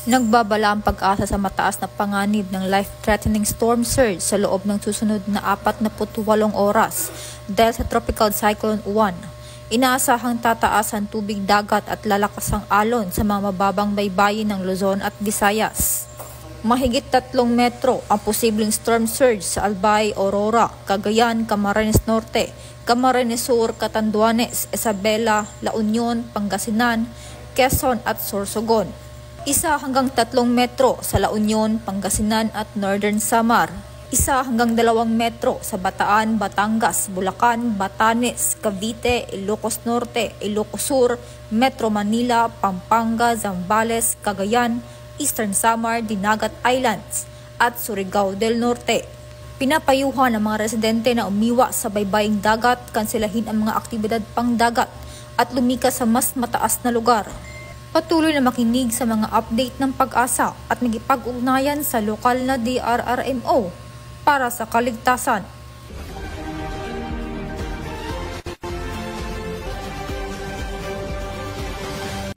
Nagbabala ang pag-asa sa mataas na panganib ng life-threatening storm surge sa loob ng susunod na 48 oras dahil sa Tropical Cyclone Uwan. Inaasahang tataas ang tubig dagat at lalakas ang alon sa mga mababang baybayin ng Luzon at Visayas. Mahigit 3 metro ang posibleng storm surge sa Albay, Aurora, Cagayan, Camarines Norte, Camarines Sur, Catanduanes, Isabela, La Union, Pangasinan, Quezon at Sorsogon. 1 hanggang 3 metro sa La Union, Pangasinan at Northern Samar. 1 hanggang 2 metro sa Bataan, Batangas, Bulacan, Batanes, Cavite, Ilocos Norte, Ilocos Sur, Metro Manila, Pampanga, Zambales, Cagayan, Eastern Samar, Dinagat Islands at Surigao del Norte. Pinapayuhan ang mga residente na umiwas sa baybaying dagat, kanselahin ang mga aktibidad pangdagat at lumikas sa mas mataas na lugar. Patuloy na makinig sa mga update ng Pag-asa at magipag-ugnayan sa lokal na DRRMO para sa kaligtasan.